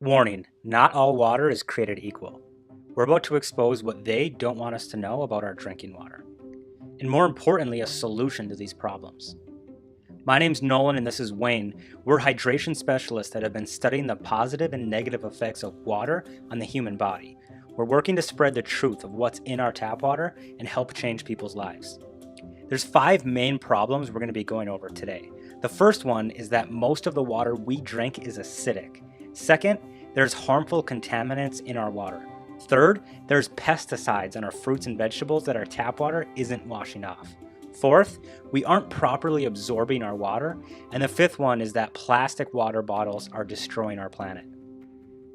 Warning, not all water is created equal. We're about to expose what they don't want us to know about our drinking water, and more importantly, a solution to these problems. My name's Nolan and this is Wayne. We're hydration specialists that have been studying the positive and negative effects of water on the human body. We're working to spread the truth of what's in our tap water and help change people's lives. There's 5 main problems we're going to be going over today. The first one is that most of the water we drink is acidic. Second, there's harmful contaminants in our water. Third, there's pesticides in our fruits and vegetables that our tap water isn't washing off. Fourth, we aren't properly absorbing our water. And the fifth one is that plastic water bottles are destroying our planet.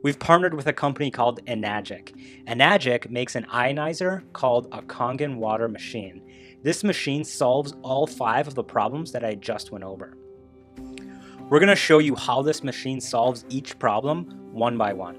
We've partnered with a company called Enagic. Enagic makes an ionizer called a Kangen water machine. This machine solves all 5 of the problems that I just went over. We're going to show you how this machine solves each problem one by one.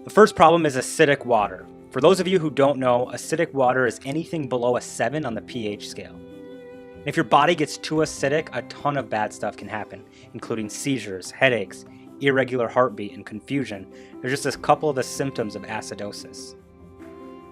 The first problem is acidic water. For those of you who don't know, acidic water is anything below a 7 on the pH scale. And if your body gets too acidic, a ton of bad stuff can happen, including seizures, headaches, irregular heartbeat, and confusion. There's just a couple of the symptoms of acidosis.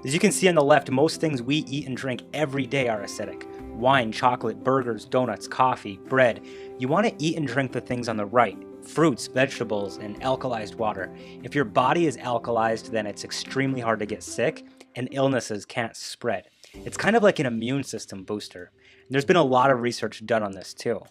As you can see on the left, most things we eat and drink every day are acidic. Wine, chocolate, burgers, donuts, coffee, bread. You want to eat and drink the things on the right. Fruits, vegetables, and alkalized water. If your body is alkalized, then it's extremely hard to get sick and illnesses can't spread. It's kind of like an immune system booster. And there's been a lot of research done on this too.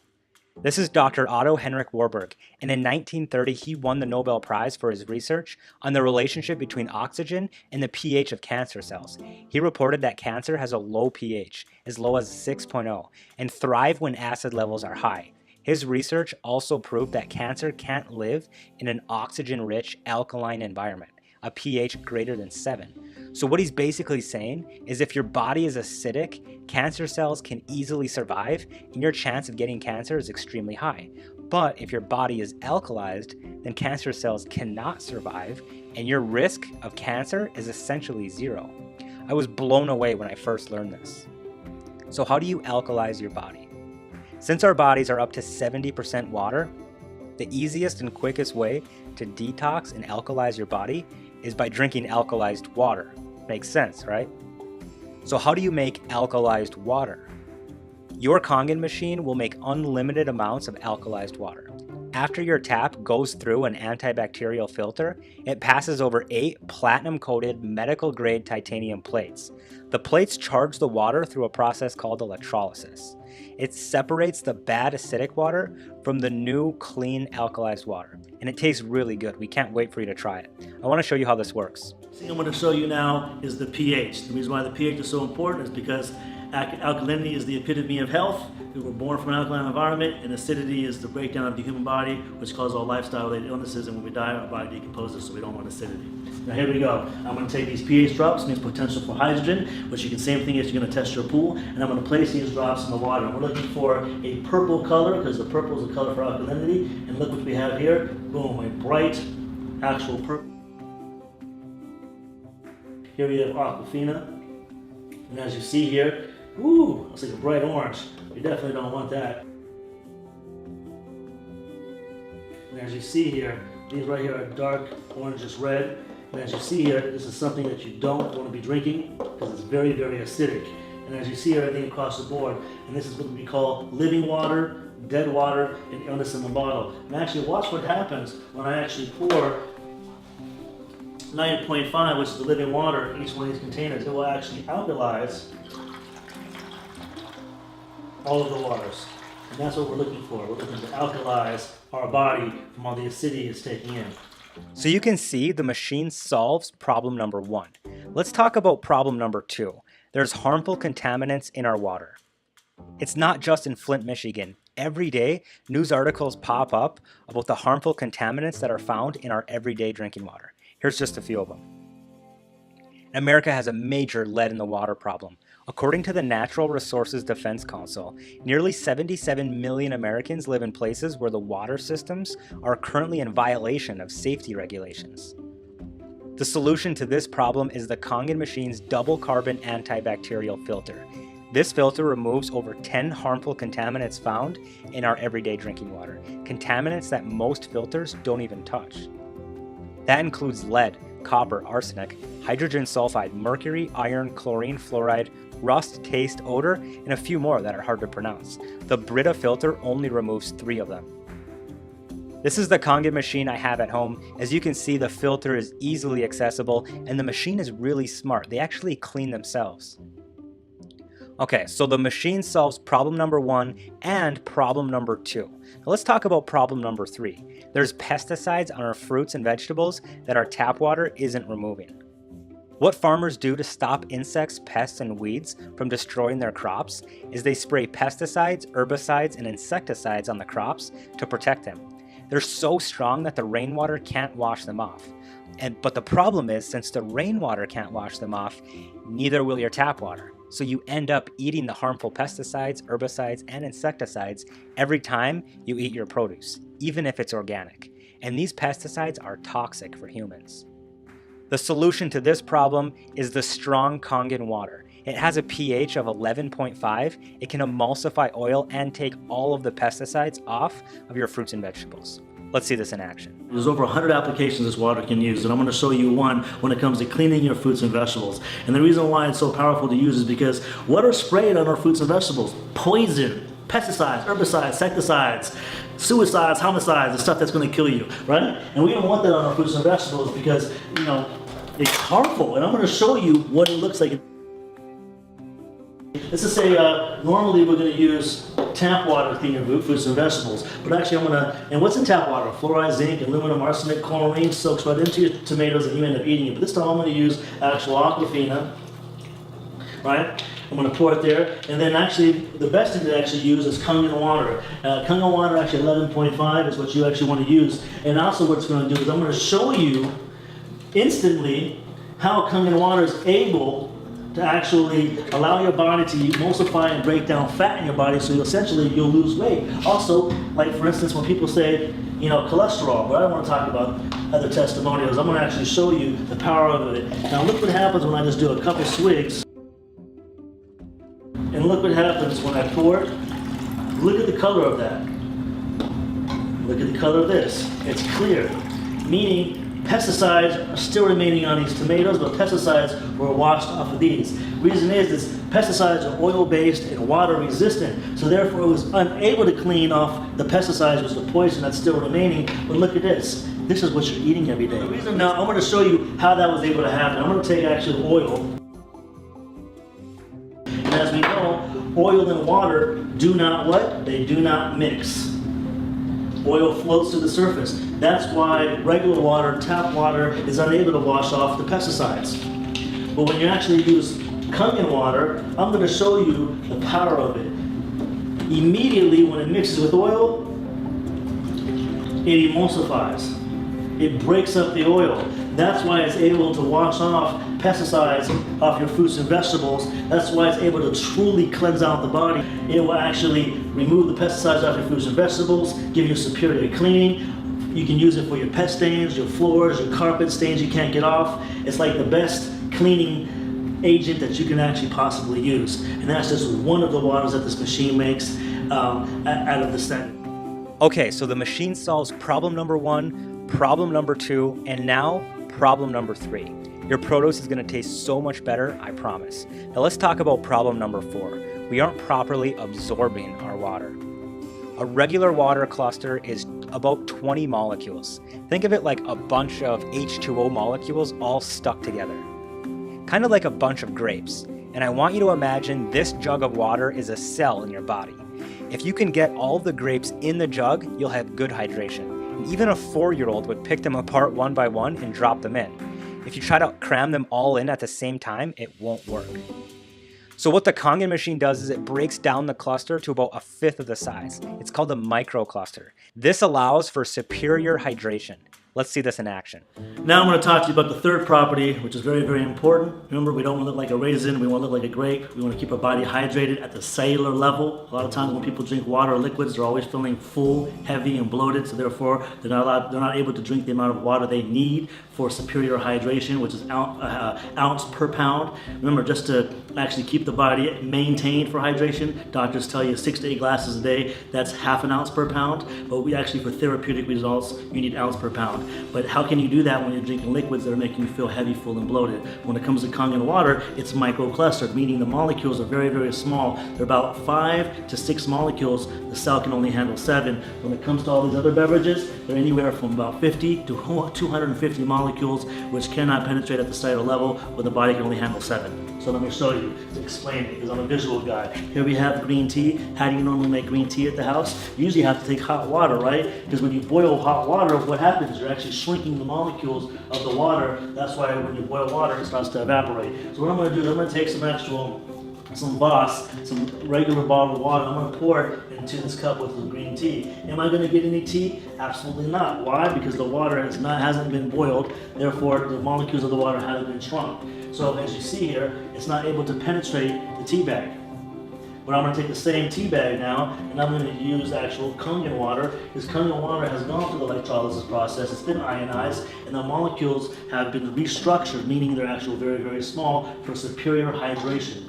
This is Dr. Otto Henrik Warburg, and in 1930 he won the Nobel Prize for his research on the relationship between oxygen and the pH of cancer cells. He reported that cancer has a low pH, as low as 6.0, and thrive when acid levels are high. His research also proved that cancer can't live in an oxygen-rich alkaline environment, a pH greater than 7. So what he's basically saying is if your body is acidic, cancer cells can easily survive and your chance of getting cancer is extremely high. But if your body is alkalized, then cancer cells cannot survive and your risk of cancer is essentially 0. I was blown away when I first learned this. So how do you alkalize your body? Since our bodies are up to 70% water, the easiest and quickest way to detox and alkalize your body is by drinking alkalized water. Makes sense, right? So how do you make alkalized water? Your Kangen machine will make unlimited amounts of alkalized water. After your tap goes through an antibacterial filter, it passes over 8 platinum-coated medical-grade titanium plates. The plates charge the water through a process called electrolysis. It separates the bad acidic water from the new clean alkalized water, and it tastes really good. We can't wait for you to try it. I want to show you how this works. The thing I'm going to show you now is the pH. The reason why the pH is so important is because alkalinity is the epitome of health. We were born from an alkaline environment, and acidity is the breakdown of the human body, which causes all lifestyle-related illnesses, and when we die, our body decomposes, so we don't want acidity. Now here we go. I'm going to take these pH drops, means potential for hydrogen, which you can, same thing as you're going to test your pool, and I'm going to place these drops in the water. And we're looking for a purple color, because the purple is the color for alkalinity, and look what we have here. Boom, a bright, actual purple. Here we have Aquafina, and as you see here, ooh, looks like a bright orange. You definitely don't want that. And as you see here, these right here are dark orangish red. And as you see here, this is something that you don't want to be drinking because it's very, very acidic. And as you see everything across the board, and this is what we call living water, dead water, and illness in the bottle. And actually watch what happens when I actually pour 9.5, which is the living water, in each one of these containers. It will actually alkalize all of the waters. And that's what we're looking for. We're looking to alkalize our body from all the acidity it's taking in. So you can see the machine solves problem number 1. Let's talk about problem number 2. There's harmful contaminants in our water. It's not just in Flint, Michigan. Every day, news articles pop up about the harmful contaminants that are found in our everyday drinking water. Here's just a few of them. America has a major lead in the water problem. According to the Natural Resources Defense Council, nearly 77 million Americans live in places where the water systems are currently in violation of safety regulations. The solution to this problem is the Kangen machine's double carbon antibacterial filter. This filter removes over 10 harmful contaminants found in our everyday drinking water, contaminants that most filters don't even touch. That includes lead, copper, arsenic, hydrogen sulfide, mercury, iron, chlorine, fluoride, rust, taste, odor, and a few more that are hard to pronounce. The Brita filter only removes 3 of them. This is the Kangen machine I have at home. As you can see, the filter is easily accessible and the machine is really smart. They actually clean themselves. Okay, so the machine solves problem number 1 and problem number 2. Now let's talk about problem number 3. There's pesticides on our fruits and vegetables that our tap water isn't removing. What farmers do to stop insects, pests, and weeds from destroying their crops is they spray pesticides, herbicides, and insecticides on the crops to protect them. They're so strong that the rainwater can't wash them off. But the problem is, since the rainwater can't wash them off, neither will your tap water. So you end up eating the harmful pesticides, herbicides, and insecticides every time you eat your produce, even if it's organic. And these pesticides are toxic for humans. The solution to this problem is the strong Kangen water. It has a pH of 11.5. It can emulsify oil and take all of the pesticides off of your fruits and vegetables. Let's see this in action. There's over 100 applications this water can use, and I'm going to show you one when it comes to cleaning your fruits and vegetables. And the reason why it's so powerful to use is because what are sprayed on our fruits and vegetables? Poison, pesticides, herbicides, insecticides, suicides, homicides, the stuff that's going to kill you, right? And we don't want that on our fruits and vegetables because, it's harmful. And I'm going to show you what it looks like. Let's just say normally we're going to use tap water to clean your fruits and vegetables, but actually and what's in tap water? Fluoride, zinc, aluminum, arsenic, chlorine soaks right into your tomatoes and you end up eating it. But this time I'm going to use actual Aquafina, right? I'm going to pour it there, and then actually the best thing to actually use is Kangen water. Kangen water actually 11.5 is what you actually want to use. And also what it's going to do is I'm going to show you instantly how Kangen water is able to actually allow your body to emulsify and break down fat in your body, so you'll lose weight. Also, like for instance, when people say, cholesterol, but I don't want to talk about other testimonials. I'm going to actually show you the power of it. Now look what happens when I just do a couple swigs. And look what happens when I pour it. Look at the color of that. Look at the color of this. It's clear, meaning pesticides are still remaining on these tomatoes, but pesticides were washed off of these. Reason is pesticides are oil-based and water-resistant, so therefore it was unable to clean off the pesticides, which is the poison that's still remaining. But look at this. This is what you're eating every day. Now I'm going to show you how that was able to happen. I'm going to take actual oil. And as we know, oil and water do not what? They do not mix. Oil floats to the surface. That's why regular water, tap water, is unable to wash off the pesticides. But when you actually use Kangen water, I'm going to show you the power of it. Immediately when it mixes with oil, it emulsifies. It breaks up the oil. That's why it's able to wash off pesticides off your fruits and vegetables. That's why it's able to truly cleanse out the body. It will actually remove the pesticides off your fruits and vegetables, give you superior cleaning. You can use it for your pet stains, your floors, your carpet stains you can't get off. It's like the best cleaning agent that you can actually possibly use. And that's just one of the waters that this machine makes out of the set. Okay, so the machine solves problem number 1, problem number 2, and now problem number 3. Your produce is going to taste so much better, I promise. Now let's talk about problem number 4. We aren't properly absorbing our water. A regular water cluster is about 20 molecules. Think of it like a bunch of H2O molecules all stuck together. Kind of like a bunch of grapes. And I want you to imagine this jug of water is a cell in your body. If you can get all the grapes in the jug, you'll have good hydration. And even a 4-year-old would pick them apart one by one and drop them in. If you try to cram them all in at the same time, it won't work. So what the Kangen machine does is it breaks down the cluster to about 1/5 of the size. It's called a microcluster. This allows for superior hydration. Let's see this in action. Now I'm going to talk to you about the third property, which is very, very important. Remember, we don't want to look like a raisin. We want to look like a grape. We want to keep our body hydrated at the cellular level. A lot of times when people drink water or liquids, they're always feeling full, heavy, and bloated. So therefore, they're not able to drink the amount of water they need for superior hydration, which is ounce per pound. Remember, just to actually keep the body maintained for hydration, doctors tell you 6 to 8 glasses a day. That's 1/2 ounce per pound. But we actually, for therapeutic results, you need ounce per pound. strong. But how can you do that when you're drinking liquids that are making you feel heavy, full, and bloated? When it comes to Kangen water, it's microclustered, meaning the molecules are very, very small. They're about 5 to 6 molecules. The cell can only handle 7. When it comes to all these other beverages, they're anywhere from about 50 to 250 molecules, which cannot penetrate at the cellular level, where the body can only handle 7. So let me show you to explain it, because I'm a visual guy. Here we have green tea. How do you normally make green tea at the house? You usually have to take hot water, right? Because when you boil hot water, what happens is you're actually shrinking the molecules of the water. That's why when you boil water, it starts to evaporate. So what I'm going to do is I'm going to take some Voss, some regular bottled water. I'm going to pour it into this cup with the green tea. Am I going to get any tea? Absolutely not. Why? Because the water hasn't been boiled. Therefore, the molecules of the water haven't been shrunk. So as you see here, it's not able to penetrate the tea bag. But I'm going to take the same tea bag now, and I'm going to use actual Kangen water. This Kangen water has gone through the electrolysis process. It's been ionized, and the molecules have been restructured, meaning they're actually very, very small for superior hydration.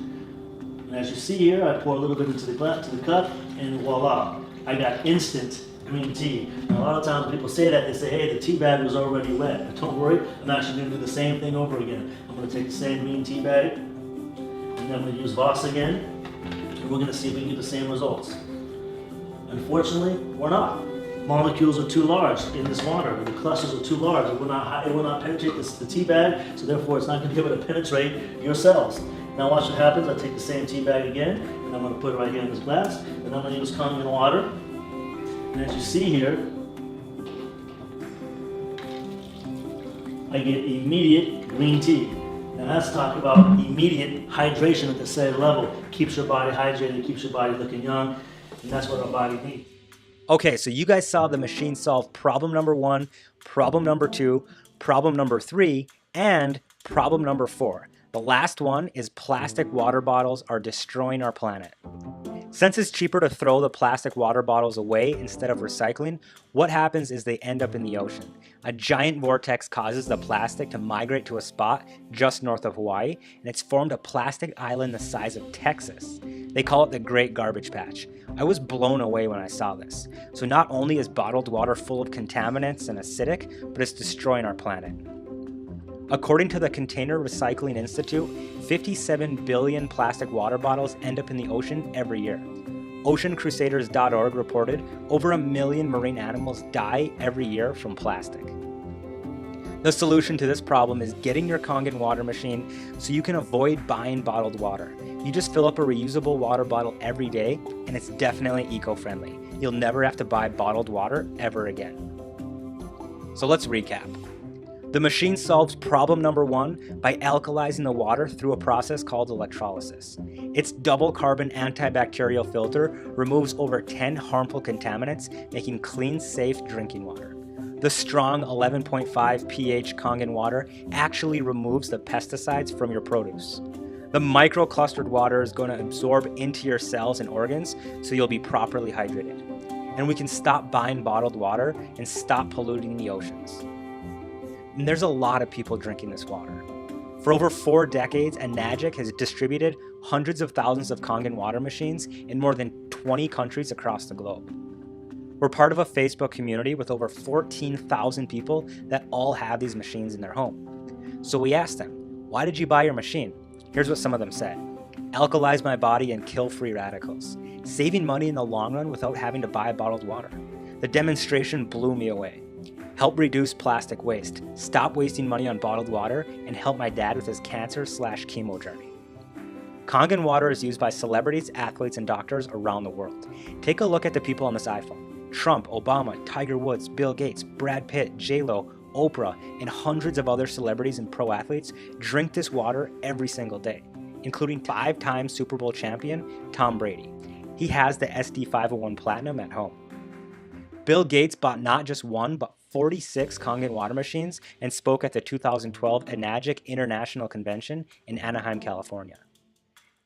And as you see here, I pour a little bit into the cup, and voila, I got instant green tea. Now, a lot of times people say that, they say, hey, the tea bag was already wet. But don't worry, I'm actually going to do the same thing over again. I'm going to take the same green tea bag, and then I'm going to use Voss again, and we're going to see if we can get the same results. Unfortunately, we're not. Molecules are too large in this water. The clusters are too large. It will not penetrate the tea bag, so therefore it's not going to be able to penetrate your cells. Now watch what happens. I take the same tea bag again, and I'm going to put it right here in this glass, and I'm going to use Kangen water. And as you see here, I get immediate green tea. Now let's talk about immediate hydration at the cellular level. Keeps your body hydrated, keeps your body looking young, and that's what our body needs. Okay, so you guys saw the machine solve problem number 1, problem number 2, problem number 3, and problem number 4. The last one is plastic water bottles are destroying our planet. Since it's cheaper to throw the plastic water bottles away instead of recycling, what happens is they end up in the ocean. A giant vortex causes the plastic to migrate to a spot just north of Hawaii, and it's formed a plastic island the size of Texas. They call it the Great Garbage Patch. I was blown away when I saw this. So not only is bottled water full of contaminants and acidic, but it's destroying our planet. According to the Container Recycling Institute, 57 billion plastic water bottles end up in the ocean every year. OceanCrusaders.org reported over 1 million marine animals die every year from plastic. The solution to this problem is getting your Kangen water machine so you can avoid buying bottled water. You just fill up a reusable water bottle every day, and it's definitely eco-friendly. You'll never have to buy bottled water ever again. So let's recap. The machine solves problem number 1 by alkalizing the water through a process called electrolysis. Its double carbon antibacterial filter removes over 10 harmful contaminants, making clean, safe drinking water. The strong 11.5 pH Kangen water actually removes the pesticides from your produce. The microclustered water is going to absorb into your cells and organs, so you'll be properly hydrated. And we can stop buying bottled water and stop polluting the oceans. And there's a lot of people drinking this water. For over 4 decades, Enagic has distributed hundreds of thousands of Kangen water machines in more than 20 countries across the globe. We're part of a Facebook community with over 14,000 people that all have these machines in their home. So we asked them, why did you buy your machine? Here's what some of them said. Alkalize my body and kill free radicals. Saving money in the long run without having to buy bottled water. The demonstration blew me away. Help reduce plastic waste, stop wasting money on bottled water, and help my dad with his cancer/chemo journey. Kangen water is used by celebrities, athletes, and doctors around the world. Take a look at the people on this iPhone. Trump, Obama, Tiger Woods, Bill Gates, Brad Pitt, J-Lo, Oprah, and hundreds of other celebrities and pro athletes drink this water every single day, including 5-time Super Bowl champion Tom Brady. He has the SD501 Platinum at home. Bill Gates bought not just one, but 46 Kangen water machines and spoke at the 2012 Enagic International Convention in Anaheim, California.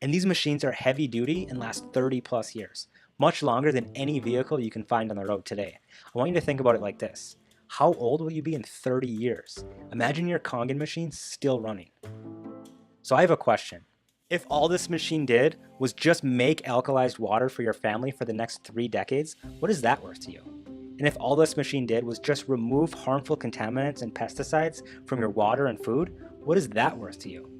And these machines are heavy duty and last 30 plus years, much longer than any vehicle you can find on the road today. I want you to think about it like this. How old will you be in 30 years? Imagine your Kangen machine still running. So I have a question. If all this machine did was just make alkalized water for your family for the next 3 decades, what is that worth to you? And if all this machine did was just remove harmful contaminants and pesticides from your water and food, what is that worth to you?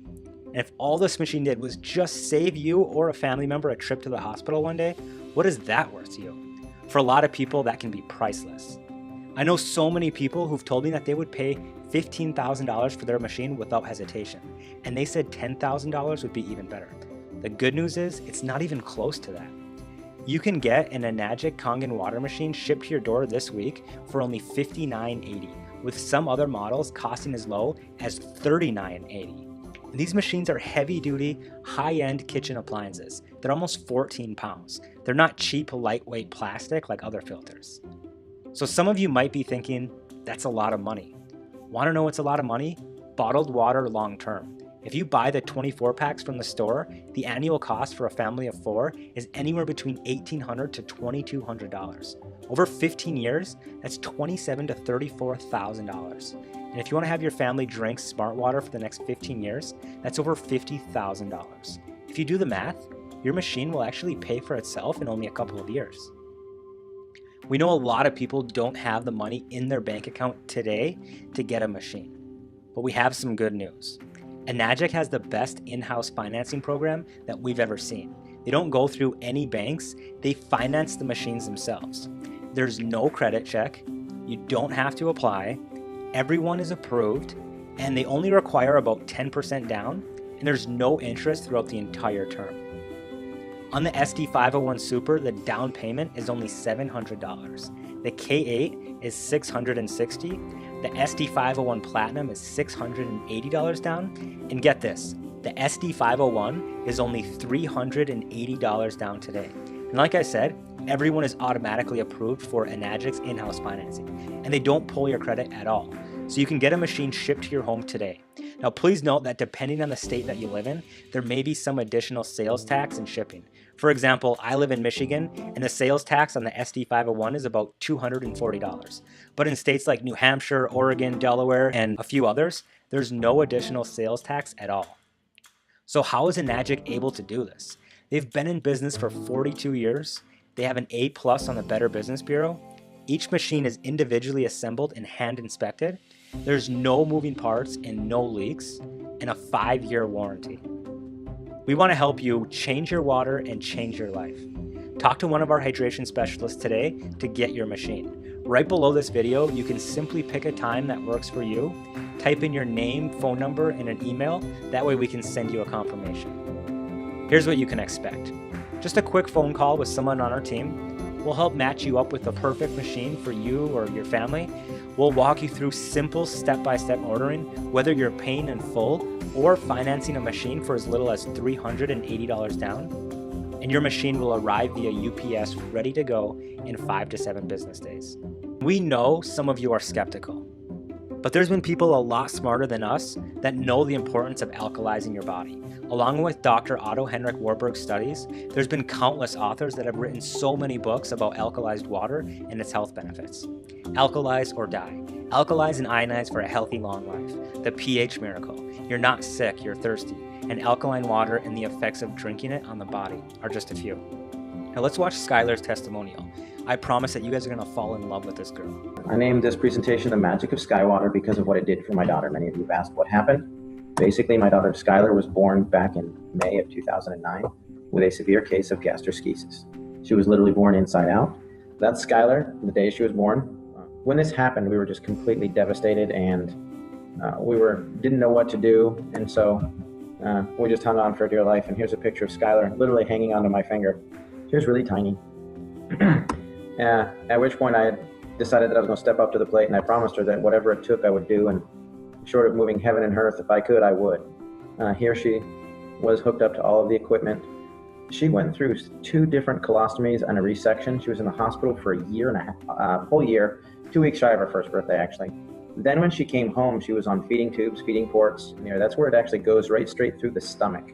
And if all this machine did was just save you or a family member a trip to the hospital one day, what is that worth to you? For a lot of people, that can be priceless. I know so many people who've told me that they would pay $15,000 for their machine without hesitation, and they said $10,000 would be even better. The good news is, it's not even close to that. You can get an Enagic Kangen water machine shipped to your door this week for only $59.80, with some other models costing as low as $39.80. And these machines are heavy-duty, high-end kitchen appliances. They're almost 14 pounds. They're not cheap, lightweight plastic like other filters. So some of you might be thinking, that's a lot of money. Want to know what's a lot of money? Bottled water long-term. If you buy the 24 packs from the store, the annual cost for a family of 4 is anywhere between $1,800 to $2,200. Over 15 years, that's $27,000 to $34,000. And if you want to have your family drink smart water for the next 15 years, that's over $50,000. If you do the math, your machine will actually pay for itself in only a couple of years. We know a lot of people don't have the money in their bank account today to get a machine, but we have some good news. Enagic has the best in-house financing program that we've ever seen. They don't go through any banks, they finance the machines themselves. There's no credit check, you don't have to apply, everyone is approved, and they only require about 10% down, and there's no interest throughout the entire term. On the SD501 Super, the down payment is only $700. The K8 is $660. The SD501 Platinum is $680 down. And get this, the SD501 is only $380 down today. And like I said, everyone is automatically approved for Enagic's in-house financing, and they don't pull your credit at all. So you can get a machine shipped to your home today. Now please note that depending on the state that you live in, there may be some additional sales tax and shipping. For example, I live in Michigan, and the sales tax on the SD501 is about $240. But in states like New Hampshire, Oregon, Delaware, and a few others, there's no additional sales tax at all. So how is Enagic able to do this? They've been in business for 42 years. They have an A+ on the Better Business Bureau. Each machine is individually assembled and hand inspected. There's no moving parts and no leaks, and a 5-year warranty. We want to help you change your water and change your life. Talk to one of our hydration specialists today to get your machine. Right below this video, you can simply pick a time that works for you, type in your name, phone number, and an email. That way we can send you a confirmation. Here's what you can expect. Just a quick phone call with someone on our team. We'll help match you up with the perfect machine for you or your family. We'll walk you through simple step-by-step ordering, whether you're paying in full or financing a machine for as little as $380 down. And your machine will arrive via UPS ready to go in 5 to 7 business days. We know some of you are skeptical, but there's been people a lot smarter than us that know the importance of alkalizing your body. Along with Dr. Otto Henrik Warburg's studies, there's been countless authors that have written so many books about alkalized water and its health benefits. Alkalize or die. Alkalize and ionize for a healthy long life. The pH miracle. You're not sick, you're thirsty. And alkaline water and the effects of drinking it on the body are just a few. Now let's watch Skylar's testimonial. I promise that you guys are going to fall in love with this girl. I named this presentation The Magic of Skywater because of what it did for my daughter. Many of you have asked what happened. Basically, my daughter Skylar was born back in May of 2009 with a severe case of gastroschisis. She was literally born inside out. That's Skylar, the day she was born. When this happened, we were just completely devastated, and we didn't know what to do, and so we just hung on for dear life. And here's a picture of Skylar literally hanging onto my finger. She was really tiny. At which point I decided that I was going to step up to the plate, and I promised her that whatever it took I would do, and short of moving heaven and earth, if I could, I would. Here she was hooked up to all of the equipment. She went through 2 different colostomies and a resection. She was in the hospital for a year and a half, whole year, 2 weeks shy of her first birthday, actually. Then when she came home, she was on feeding tubes, feeding ports. That's where it actually goes right straight through the stomach.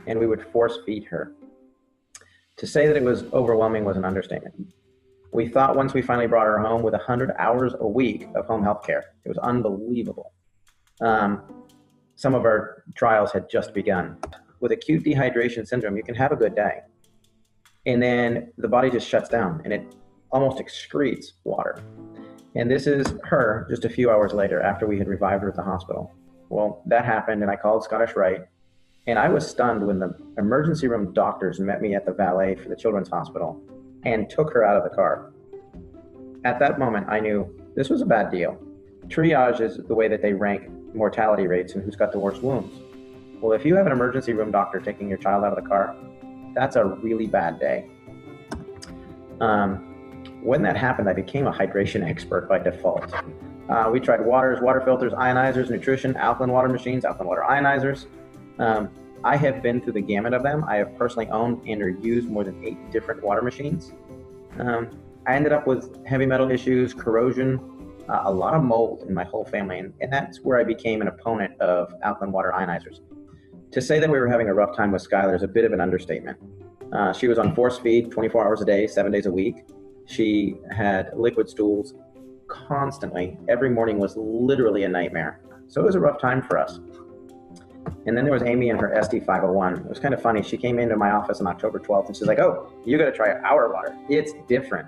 And we would force feed her. To say that it was overwhelming was an understatement. We thought once we finally brought her home with 100 hours a week of home health care, it was unbelievable. Some of our trials had just begun. With acute dehydration syndrome, you can have a good day, and then the body just shuts down, and almost excretes water. And this is her just a few hours later after we had revived her at the hospital. Well, that happened, and I called Scottish Rite, and I was stunned when the emergency room doctors met me at the valet for the Children's Hospital and took her out of the car. At that moment, I knew this was a bad deal. Triage is the way that they rank mortality rates and who's got the worst wounds. Well, if you have an emergency room doctor taking your child out of the car, that's a really bad day. When that happened, I became a hydration expert by default. We tried waters, water filters, ionizers, nutrition, alkaline water machines, alkaline water ionizers. I have been through the gamut of them. I have personally owned and or used more than 8 different water machines. I ended up with heavy metal issues, corrosion, a lot of mold in my whole family, and that's where I became an opponent of alkaline water ionizers. To say that we were having a rough time with Skylar is a bit of an understatement. She was on force feed 24 hours a day, 7 days a week. She had liquid stools constantly. Every morning was literally a nightmare. So it was a rough time for us. And then there was Amy and her SD501. It was kind of funny. She came into my office on October 12th and she's like, "Oh, you got to try our water. It's different."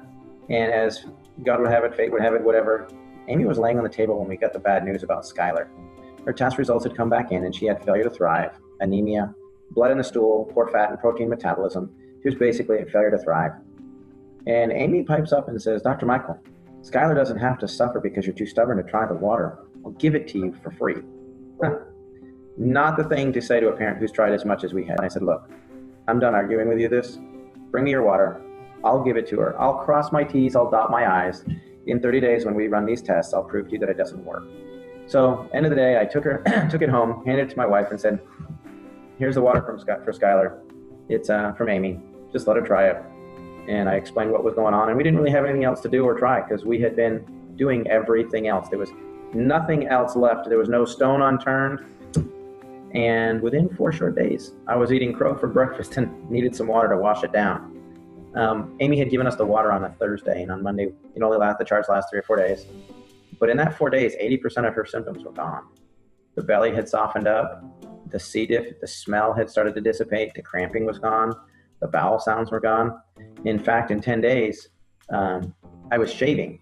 And as God would have it, fate would have it, whatever, Amy was laying on the table when we got the bad news about Skylar. Her test results had come back in and she had failure to thrive, anemia, blood in the stool, poor fat and protein metabolism. She was basically a failure to thrive. And Amy pipes up and says, "Dr. Michael, Skylar doesn't have to suffer because you're too stubborn to try the water. I'll give it to you for free." Not the thing to say to a parent who's tried as much as we had. And I said, "Look, I'm done arguing with you this. Bring me your water. I'll give it to her. I'll cross my T's, I'll dot my I's. In 30 days when we run these tests, I'll prove to you that it doesn't work." So end of the day, I took it home, handed it to my wife and said, "Here's the water for Skylar. It's from Amy. Just let her try it." And I explained what was going on, and we didn't really have anything else to do or try because we had been doing everything else. There was nothing else left. There was no stone unturned. And within 4 short days, I was eating crow for breakfast and needed some water to wash it down. Amy had given us the water on a Thursday, and on Monday, the charge lasts 3 or 4 days. But in that 4 days, 80% of her symptoms were gone. The belly had softened up, the C. diff, the smell had started to dissipate, the cramping was gone, the bowel sounds were gone. In fact, in 10 days, I was shaving,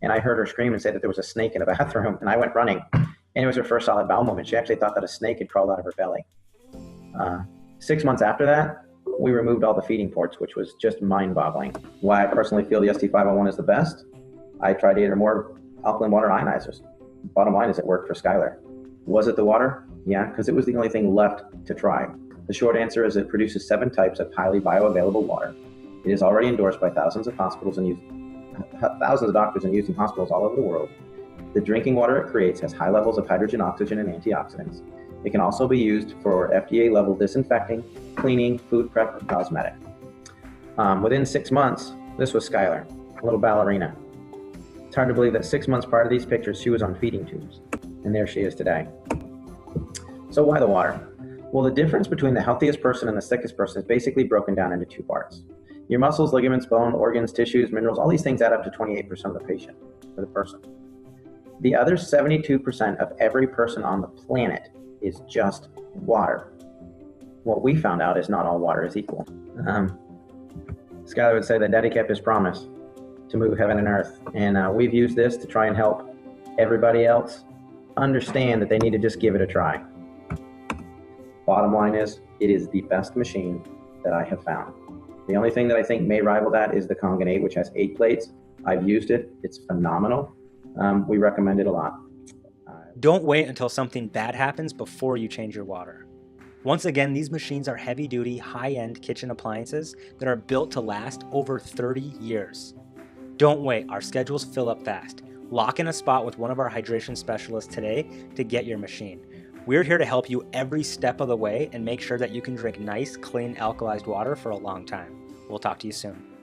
and I heard her scream and say that there was a snake in the bathroom, and I went running. And it was her first solid bowel movement. She actually thought that a snake had crawled out of her belly. 6 months after that, we removed all the feeding ports, which was just mind-boggling. Why I personally feel the SD501 is the best? I tried 8 or more alkaline water ionizers. Bottom line is it worked for Skylar. Was it the water? Yeah, because it was the only thing left to try. The short answer is it produces 7 types of highly bioavailable water. It is already endorsed by thousands of hospitals and thousands of doctors and used in hospitals all over the world. The drinking water it creates has high levels of hydrogen, oxygen, and antioxidants. It can also be used for FDA-level disinfecting, cleaning, food prep, and cosmetic. Within 6 months, this was Skylar, a little ballerina. It's hard to believe that 6 months prior to these pictures, she was on feeding tubes. And there she is today. So why the water? Well, the difference between the healthiest person and the sickest person is basically broken down into 2 parts. Your muscles, ligaments, bone, organs, tissues, minerals, all these things add up to 28% of the patient, or the person. The other 72% of every person on the planet is just water. What we found out is not all water is equal. Skylar would say that Daddy kept his promise to move heaven and earth. And we've used this to try and help everybody else understand that they need to just give it a try. Bottom line is, it is the best machine that I have found. The only thing that I think may rival that is the Kangen 8, which has 8 plates. I've used it. It's phenomenal. We recommend it a lot. Don't wait until something bad happens before you change your water. Once again, these machines are heavy-duty, high-end kitchen appliances that are built to last over 30 years. Don't wait, our schedules fill up fast. Lock in a spot with one of our hydration specialists today to get your machine. We're here to help you every step of the way and make sure that you can drink nice, clean, alkalized water for a long time. We'll talk to you soon.